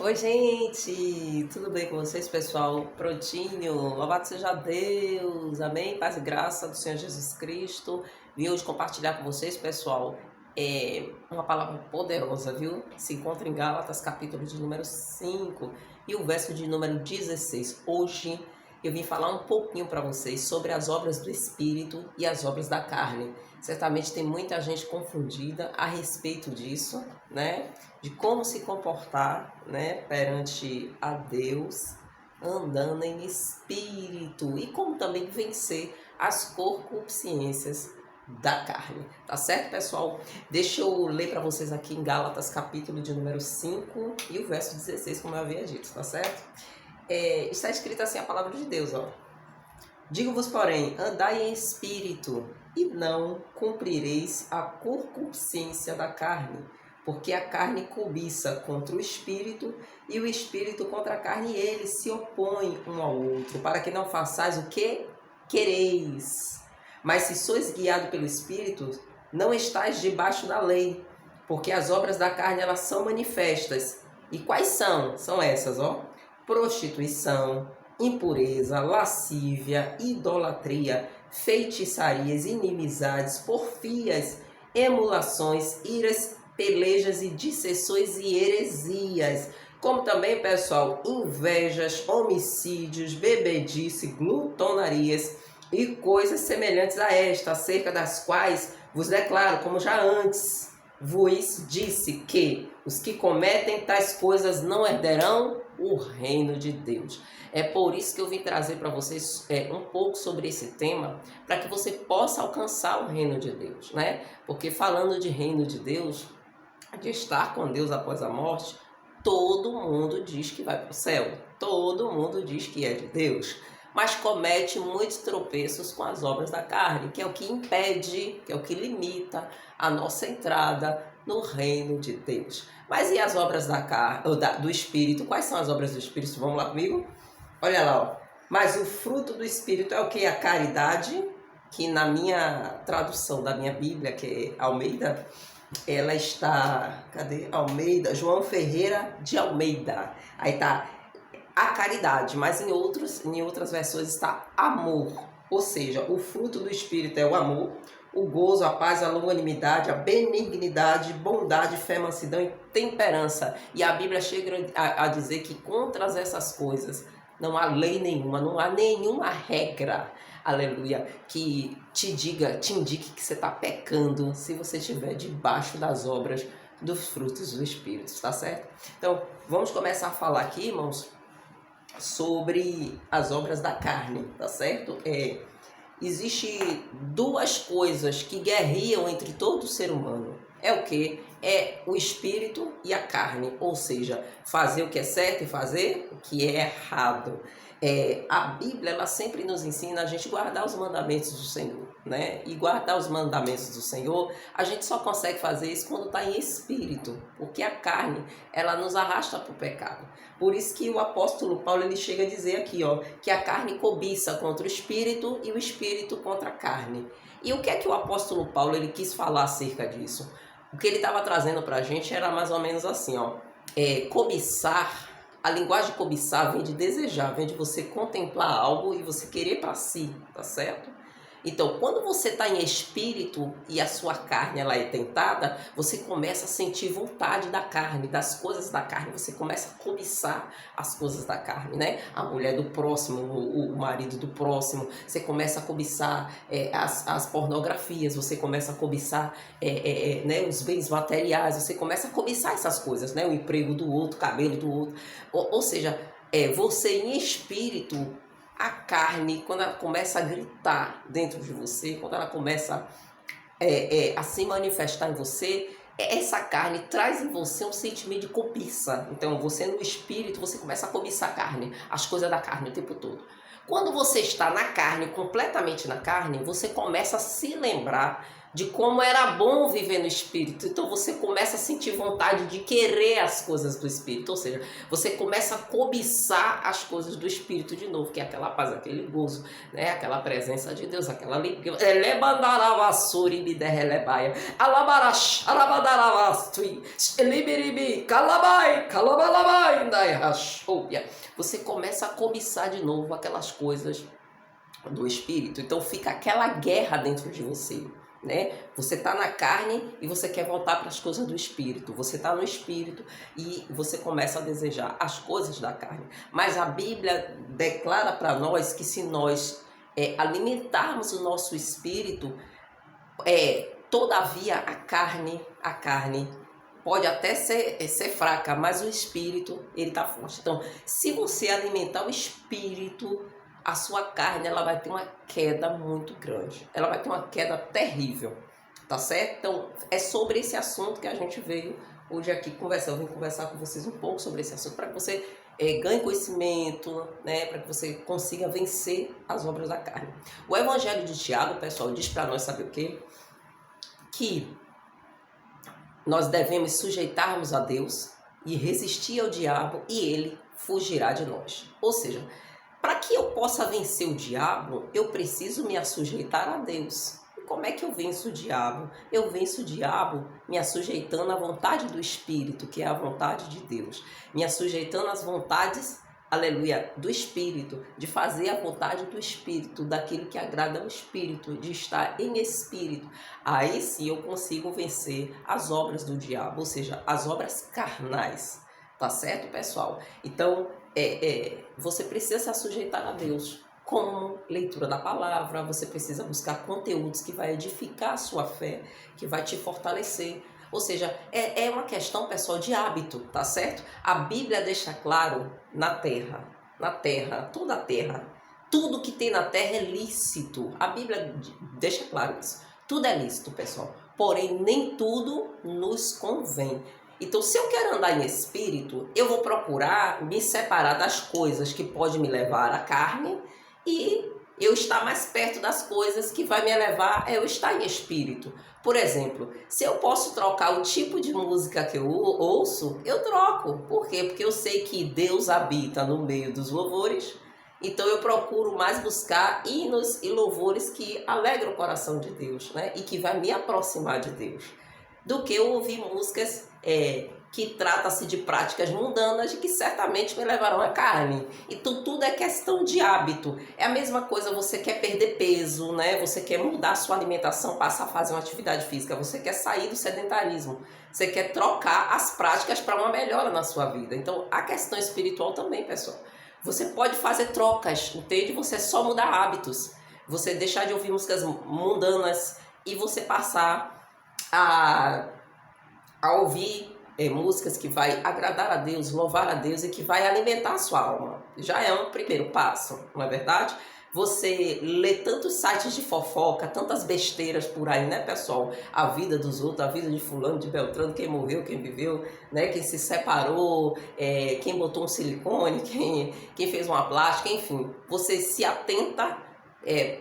Oi, gente! Tudo bem com vocês, pessoal? Prontinho? Louvado seja Deus! Amém? Paz e graça do Senhor Jesus Cristo. Vim hoje compartilhar com vocês, pessoal, uma palavra poderosa, viu? Se encontra em Gálatas, capítulo de número 5 e o verso de número 16. Hoje eu vim falar um pouquinho para vocês sobre as obras do Espírito e as obras da carne. Certamente tem muita gente confundida a respeito disso, né? De como se comportar, né, perante a Deus, andando em espírito, e como também vencer as concupiscências da carne. Tá certo, pessoal? Deixa eu ler para vocês aqui em Gálatas, capítulo de número 5 e o verso 16, como eu havia dito, tá certo? Está escrito assim a palavra de Deus, ó. Digo-vos, porém, andai em espírito, e não cumprireis a concupiscência da carne, porque a carne cobiça contra o espírito, e o espírito contra a carne, e eles se opõem um ao outro, para que não façais o que quereis. Mas se sois guiado pelo espírito, não estáis debaixo da lei, porque as obras da carne, elas são manifestas. E quais são? São essas, ó: prostituição, impureza, lascívia, idolatria, feitiçarias, inimizades, porfias, emulações, iras, pelejas e dissensões e heresias. Como também, pessoal, invejas, homicídios, bebedice, glutonarias e coisas semelhantes a esta, acerca das quais vos declaro, como já antes vos disse, que os que cometem tais coisas não herdarão o reino de Deus. É por isso que eu vim trazer para vocês um pouco sobre esse tema, para que você possa alcançar o reino de Deus, né? Porque falando de reino de Deus, de estar com Deus após a morte, todo mundo diz que vai para o céu, todo mundo diz que é de Deus, mas comete muitos tropeços com as obras da carne, que é o que impede, que é o que limita a nossa entrada no reino de Deus. Mas e as obras da carne, do Espírito? Quais são as obras do Espírito? Vamos lá comigo? Olha lá, ó. Mas o fruto do Espírito é o que? A caridade, que na minha tradução da minha Bíblia, que é Almeida, ela está, cadê? Almeida, João Ferreira de Almeida. Aí tá a caridade, mas em outras versões está amor. Ou seja, o fruto do Espírito é o amor, o gozo, a paz, a longanimidade, a benignidade, bondade, fé, mansidão e temperança. E a Bíblia chega a dizer que contra essas coisas não há lei nenhuma, não há nenhuma regra, aleluia, que te indique que você está pecando se você estiver debaixo das obras dos frutos do Espírito, tá certo? Então, vamos começar a falar aqui, irmãos, sobre as obras da carne, tá certo? Existe duas coisas que guerreiam entre todo ser humano. É o que? É o espírito e a carne, ou seja, fazer o que é certo e fazer o que é errado. A Bíblia, ela sempre nos ensina a gente guardar os mandamentos do Senhor, né? E guardar os mandamentos do Senhor, a gente só consegue fazer isso quando está em espírito, porque a carne, ela nos arrasta para o pecado. Por isso que o apóstolo Paulo, ele chega a dizer aqui, ó, que a carne cobiça contra o espírito e o espírito contra a carne. E o que é que o apóstolo Paulo, ele quis falar acerca disso? O que ele estava trazendo para a gente era mais ou menos assim, ó, cobiçar. A linguagem cobiçar vem de desejar, vem de você contemplar algo e você querer para si, tá certo? Então, quando você está em espírito e a sua carne ela é tentada, você começa a sentir vontade da carne, das coisas da carne, você começa a cobiçar as coisas da carne, né? A mulher do próximo, o marido do próximo, você começa a cobiçar as pornografias, você começa a cobiçar né, os bens materiais, você começa a cobiçar essas coisas, né? O emprego do outro, o cabelo do outro, ou seja, você em espírito. A carne, quando ela começa a gritar dentro de você, quando ela começa a se manifestar em você, essa carne traz em você um sentimento de cobiça. Então, você no espírito, você começa a cobiçar a carne, as coisas da carne o tempo todo. Quando você está na carne, completamente na carne, você começa a se lembrar de como era bom viver no Espírito. Então você começa a sentir vontade de querer as coisas do Espírito, ou seja, você começa a cobiçar as coisas do Espírito de novo, que é aquela paz, aquele gozo, né? Aquela presença de Deus, aquela alegria. Você começa a cobiçar de novo aquelas coisas do Espírito. Então fica aquela guerra dentro de você, né? Você está na carne e você quer voltar para as coisas do Espírito. Você está no Espírito e você começa a desejar as coisas da carne. Mas a Bíblia declara para nós que se nós alimentarmos o nosso Espírito, todavia a carne pode até ser fraca, mas o Espírito, ele está forte. Então, se você alimentar o Espírito, a sua carne, ela vai ter uma queda muito grande. Ela vai ter uma queda terrível, tá certo? Então, é sobre esse assunto que a gente veio hoje aqui conversar. Eu vim conversar com vocês um pouco sobre esse assunto, para que você ganhe conhecimento, né? Para que você consiga vencer as obras da carne. O Evangelho de Tiago, pessoal, diz para nós, sabe o quê? Que nós devemos sujeitarmos a Deus e resistir ao diabo, e ele fugirá de nós. Ou seja, para que eu possa vencer o diabo, eu preciso me assujeitar a Deus. E como é que eu venço o diabo? Eu venço o diabo me assujeitando à vontade do Espírito, que é a vontade de Deus. Me assujeitando às vontades, aleluia, do Espírito, de fazer a vontade do Espírito, daquilo que agrada ao Espírito, de estar em Espírito. Aí sim eu consigo vencer as obras do diabo, ou seja, as obras carnais. Tá certo, pessoal? Então, você precisa se sujeitar a Deus, como leitura da palavra. Você precisa buscar conteúdos que vai edificar a sua fé, que vai te fortalecer. Ou seja, é uma questão, pessoal, de hábito, tá certo? A Bíblia deixa claro na terra, toda a terra, tudo que tem na terra é lícito. A Bíblia deixa claro isso. Tudo é lícito, pessoal. Porém, nem tudo nos convém. Então, se eu quero andar em espírito, eu vou procurar me separar das coisas que podem me levar à carne e eu estar mais perto das coisas que vai me levar a eu estar em espírito. Por exemplo, se eu posso trocar o tipo de música que eu ouço, eu troco. Por quê? Porque eu sei que Deus habita no meio dos louvores, então eu procuro mais buscar hinos e louvores que alegram o coração de Deus, né? E que vai me aproximar de Deus, do que eu ouvir músicas que trata-se de práticas mundanas e que certamente me levarão à carne. Então tudo é questão de hábito. É a mesma coisa, você quer perder peso, né? Você quer mudar a sua alimentação, passar a fazer uma atividade física, você quer sair do sedentarismo, você quer trocar as práticas para uma melhora na sua vida. Então a questão espiritual também, pessoal. Você pode fazer trocas, entende? Você só mudar hábitos. Você deixar de ouvir músicas mundanas e você passar a ouvir músicas que vai agradar a Deus, louvar a Deus e que vai alimentar a sua alma. Já é um primeiro passo, não é verdade? Você lê tantos sites de fofoca, tantas besteiras por aí, né, pessoal? A vida dos outros, a vida de fulano, de Beltrano, quem morreu, quem viveu, né? Quem se separou, quem botou um silicone, quem fez uma plástica, enfim. Você se atenta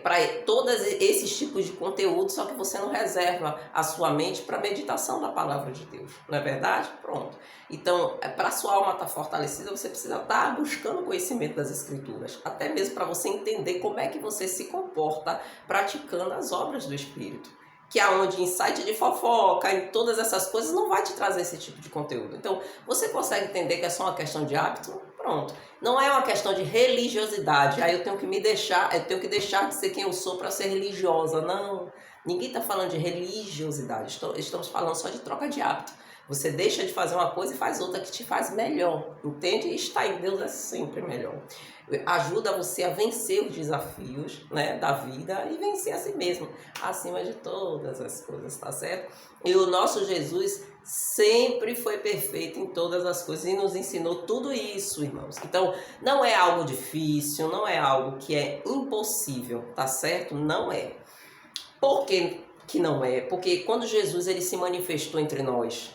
para todos esses tipos de conteúdo, só que você não reserva a sua mente para a meditação da palavra de Deus, não é verdade? Pronto. Então, para a sua alma estar fortalecida, você precisa estar buscando conhecimento das Escrituras, até mesmo para você entender como é que você se comporta praticando as obras do Espírito, que aonde em site de fofoca, em todas essas coisas, não vai te trazer esse tipo de conteúdo. Então, você consegue entender que é só uma questão de hábito? Pronto. Não é uma questão de religiosidade. Aí eu tenho que deixar de ser quem eu sou para ser religiosa. Não. Ninguém está falando de religiosidade. Estamos falando só de troca de hábito. Você deixa de fazer uma coisa e faz outra que te faz melhor. Entende? E estar em Deus é sempre melhor. Ajuda você a vencer os desafios, né, da vida e vencer a si mesmo, acima de todas as coisas, tá certo? E o nosso Jesus sempre foi perfeito em todas as coisas e nos ensinou tudo isso, irmãos. Então, não é algo difícil, não é algo que é impossível, tá certo? Não é. Por que não é? Porque quando Jesus ele se manifestou entre nós,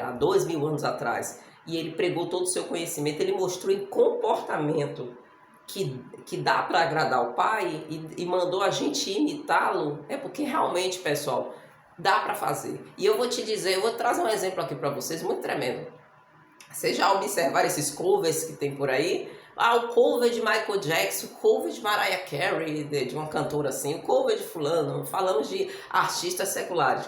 há 2000 anos atrás, e ele pregou todo o seu conhecimento, ele mostrou em comportamento que dá para agradar o Pai e mandou a gente imitá-lo, é porque realmente, pessoal, Dá para fazer. E eu vou te dizer, eu vou trazer um exemplo aqui para vocês muito tremendo. Vocês já observaram esses covers que tem por aí? Ah, o cover de Michael Jackson, o cover de Mariah Carey, de uma cantora assim, o cover de fulano, falamos de artistas seculares.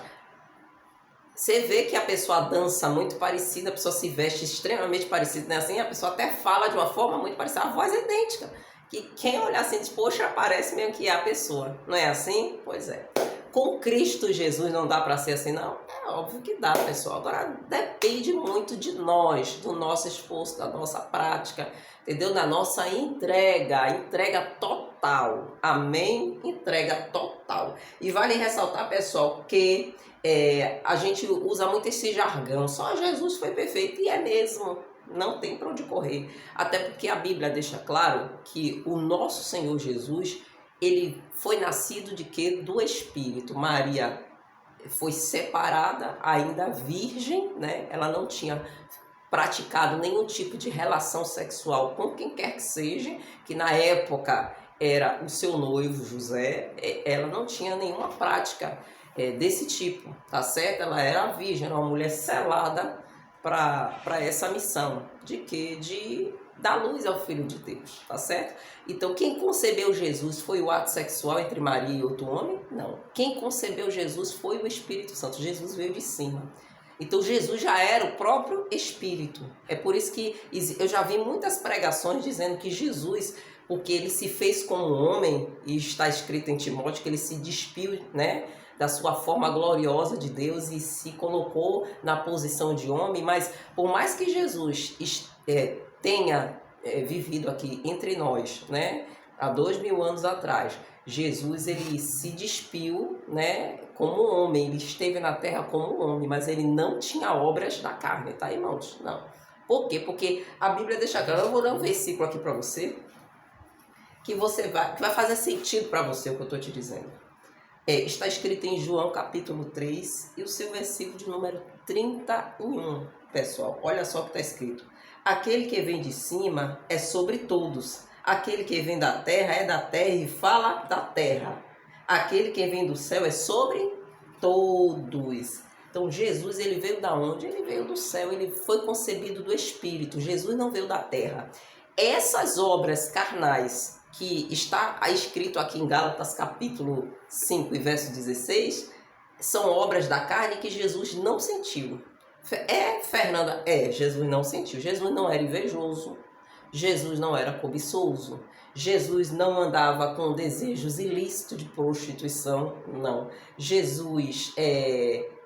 Você vê que a pessoa dança muito parecida, a pessoa se veste extremamente parecida, né? Assim, a pessoa até fala de uma forma muito parecida, a voz é idêntica. Que quem olhar assim diz, poxa, parece mesmo que é a pessoa. Não é assim? Pois é. Com Cristo Jesus não dá para ser assim, não? É óbvio que dá, pessoal. Agora depende muito de nós, do nosso esforço, da nossa prática, entendeu? Da nossa entrega total. Amém? Entrega total. E vale ressaltar, pessoal, que a gente usa muito esse jargão, só Jesus foi perfeito, e é mesmo, não tem para onde correr. Até porque a Bíblia deixa claro que o nosso Senhor Jesus, ele foi nascido de quê? Do Espírito. Maria foi separada, ainda virgem, né? Ela não tinha praticado nenhum tipo de relação sexual com quem quer que seja, que na época era o seu noivo José, ela não tinha nenhuma prática desse tipo, tá certo? Ela era virgem, era uma mulher selada para essa missão, de quê? De dar luz ao Filho de Deus, tá certo? Então, quem concebeu Jesus foi o ato sexual entre Maria e outro homem? Não. Quem concebeu Jesus foi o Espírito Santo. Jesus veio de cima. Então, Jesus já era o próprio Espírito. É por isso que eu já vi muitas pregações dizendo que Jesus, porque ele se fez como homem, e está escrito em Timóteo que ele se despiu, né, da sua forma gloriosa de Deus e se colocou na posição de homem, mas por mais que Jesus tenha vivido aqui entre nós, né, há 2000 anos atrás, Jesus ele se despiu, né, como homem, ele esteve na terra como homem, mas ele não tinha obras da carne, tá, irmãos? Não. Por quê? Porque a Bíblia deixa claro, eu vou ler um versículo aqui para você, que vai fazer sentido para você o que eu estou te dizendo. Está escrito em João capítulo 3 e o seu versículo de número 31, pessoal. Olha só o que está escrito. Aquele que vem de cima é sobre todos. Aquele que vem da terra é da terra e fala da terra. Aquele que vem do céu é sobre todos. Então Jesus, ele veio da onde? Ele veio do céu, ele foi concebido do Espírito. Jesus não veio da terra. Essas obras carnais que está escrito aqui em Gálatas capítulo 5 e verso 16, são obras da carne que Jesus não sentiu. Fernanda? Jesus não sentiu. Jesus não era invejoso. Jesus não era cobiçoso. Jesus não andava com desejos ilícitos de prostituição, não. Jesus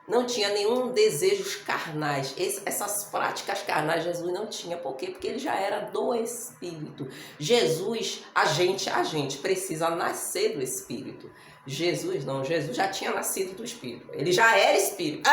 não tinha nenhum desejos carnais. Essas práticas carnais Jesus não tinha. Por quê? Porque ele já era do Espírito. Jesus, a gente precisa nascer do Espírito. Jesus não, Jesus já tinha nascido do Espírito. Ele já era Espírito.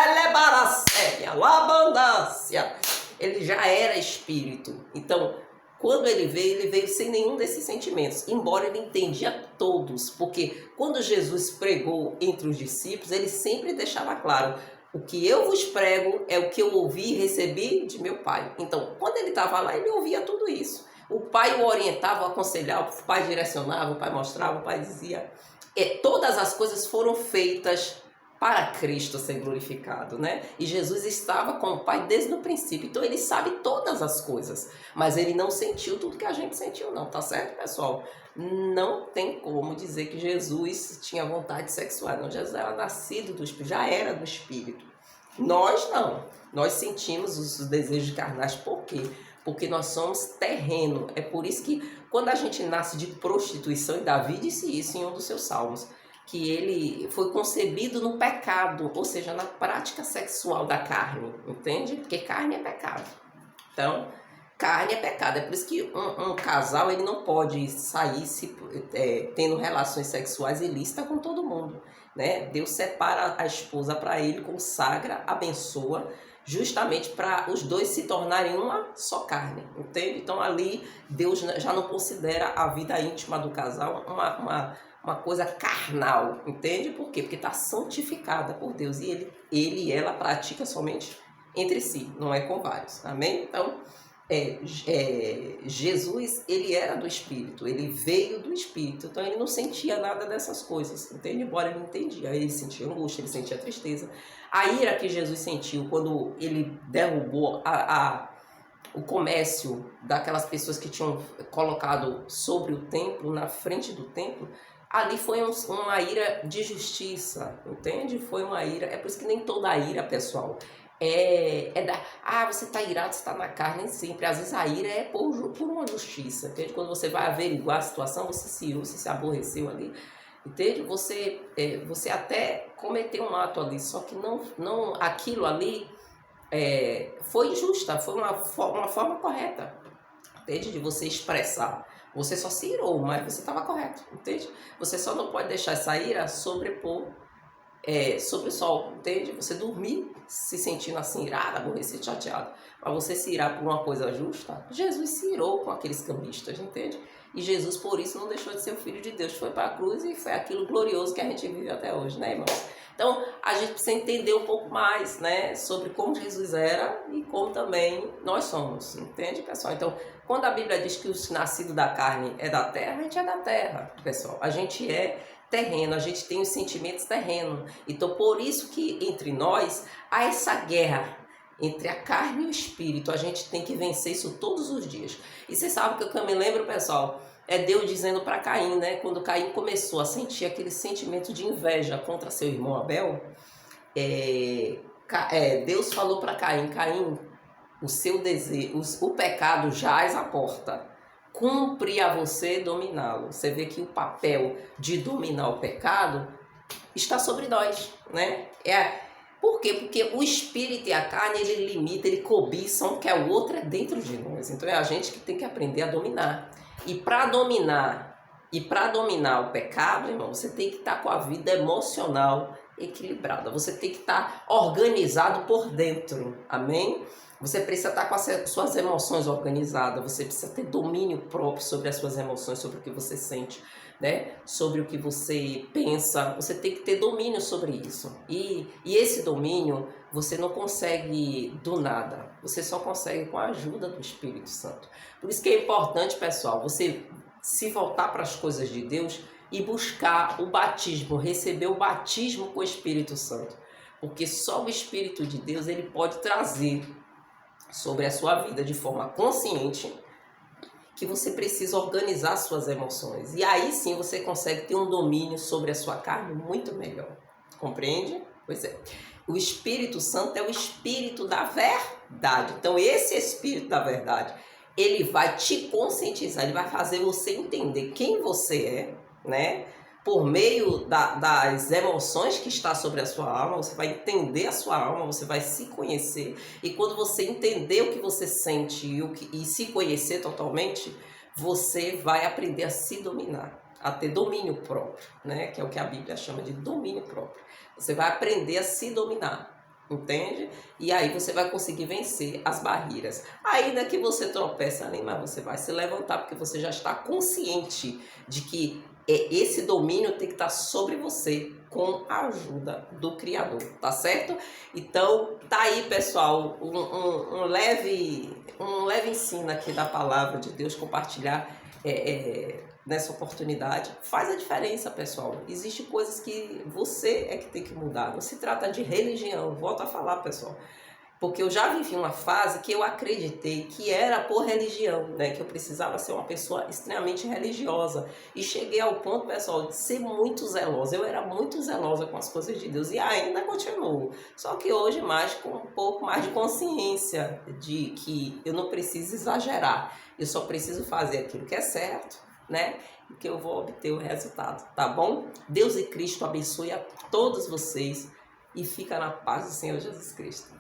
Ele já era Espírito. Então, quando ele veio sem nenhum desses sentimentos, embora ele entendia todos, porque quando Jesus pregou entre os discípulos, ele sempre deixava claro, o que eu vos prego é o que eu ouvi e recebi de meu Pai. Então, quando ele estava lá, ele ouvia tudo isso. O Pai o orientava, o aconselhava, o Pai direcionava, o Pai mostrava, o Pai dizia. Todas as coisas foram feitas para Cristo ser glorificado, né? E Jesus estava com o Pai desde o princípio, então ele sabe todas as coisas, mas ele não sentiu tudo que a gente sentiu, não, tá certo, pessoal? Não tem como dizer que Jesus tinha vontade sexual, não, Jesus era nascido do Espírito, já era do Espírito. Nós não, nós sentimos os desejos carnais, por quê? Porque nós somos terreno, é por isso que quando a gente nasce de prostituição, e Davi disse isso em um dos seus salmos, que ele foi concebido no pecado, ou seja, na prática sexual da carne, entende? Porque carne é pecado. Então, carne é pecado. É por isso que um casal ele não pode sair tendo relações sexuais ilícitas com todo mundo, né? Deus separa a esposa para ele, consagra, abençoa, justamente para os dois se tornarem uma só carne, entende? Então, ali, Deus já não considera a vida íntima do casal uma coisa carnal, entende? Por quê? Porque está santificada por Deus e ele e ela pratica somente entre si, não é com vários, amém? Então, Jesus, ele era do Espírito, ele veio do Espírito, então ele não sentia nada dessas coisas, entende? Embora ele não entendia, ele sentia angústia, ele sentia tristeza. A ira que Jesus sentiu quando ele derrubou o comércio daquelas pessoas que tinham colocado sobre o templo, na frente do templo, ali foi uma ira de justiça, entende? Foi uma ira, é por isso que nem toda a ira, pessoal, você está irado, você está na carne, nem sempre. Às vezes a ira é por uma justiça, entende? Quando você vai averiguar a situação, você se irou, você se aborreceu ali, entende? Você até cometeu um ato ali, só que não aquilo ali foi justa, foi uma forma correta, entende? De você expressar. Você só se irou, mas você estava correto, entende? Você só não pode deixar essa ira sobrepor sobre o sol, entende? Você dormir se sentindo assim irado, aborrecido, chateado, mas você se irar por uma coisa justa. Jesus se irou com aqueles cambistas, entende? E Jesus, por isso, não deixou de ser o Filho de Deus, foi para a cruz e foi aquilo glorioso que a gente vive até hoje, né, irmãos? Então, a gente precisa entender um pouco mais, né, sobre como Jesus era e como também nós somos, entende, pessoal? Então, quando a Bíblia diz que o nascido da carne é da terra, a gente é da terra, pessoal. A gente é terreno, a gente tem os sentimentos terrenos. Então, por isso que entre nós há essa guerra entre a carne e o espírito. A gente tem que vencer isso todos os dias. E vocês sabem que eu me lembro, pessoal, é Deus dizendo para Caim, né? Quando Caim começou a sentir aquele sentimento de inveja contra seu irmão Abel, Deus falou para Caim: Caim, o seu desejo, o pecado jaz à porta. Cumpre a você dominá-lo. Você vê que o papel de dominar o pecado está sobre nós, né? Por quê? Porque o espírito e a carne, ele limita, ele cobiça, um quer o outro é dentro de nós. Então é a gente que tem que aprender a dominar. E para dominar o pecado, irmão, você tem que estar com a vida emocional equilibrada. Você tem que estar organizado por dentro. Amém? Você precisa estar com as suas emoções organizadas, você precisa ter domínio próprio sobre as suas emoções, sobre o que você sente, né? Sobre o que você pensa. Você tem que ter domínio sobre isso. E esse domínio você não consegue do nada, você só consegue com a ajuda do Espírito Santo. Por isso que é importante, pessoal, você se voltar para as coisas de Deus e buscar o batismo, receber o batismo com o Espírito Santo. Porque só o Espírito de Deus ele pode trazer sobre a sua vida de forma consciente que você precisa organizar suas emoções. E aí sim você consegue ter um domínio sobre a sua carne muito melhor. Compreende? Pois é. O Espírito Santo é o Espírito da verdade. Então esse Espírito da verdade, ele vai te conscientizar, ele vai fazer você entender quem você é, né? Por meio das emoções que está sobre a sua alma, você vai entender a sua alma, você vai se conhecer. E quando você entender o que você sente e se conhecer totalmente, você vai aprender a se dominar, a ter domínio próprio, né? Que é o que a Bíblia chama de domínio próprio. Você vai aprender a se dominar, entende? E aí você vai conseguir vencer as barreiras. Ainda que você tropece ali, mas você vai se levantar, porque você já está consciente de que esse domínio tem que estar sobre você com a ajuda do Criador, tá certo? Então, tá aí, pessoal, um leve ensino aqui da palavra de Deus, compartilhar nessa oportunidade. Faz a diferença, pessoal. Existem coisas que você é que tem que mudar. Não se trata de religião, volto a falar, pessoal. Porque eu já vivi uma fase que eu acreditei que era por religião, né? Que eu precisava ser uma pessoa extremamente religiosa. E cheguei ao ponto, pessoal, de ser muito zelosa. Eu era muito zelosa com as coisas de Deus e ainda continuo. Só que hoje mais com um pouco mais de consciência de que eu não preciso exagerar. Eu só preciso fazer aquilo que é certo, né? E que eu vou obter o resultado, tá bom? Deus e Cristo abençoe a todos vocês e fica na paz do Senhor Jesus Cristo.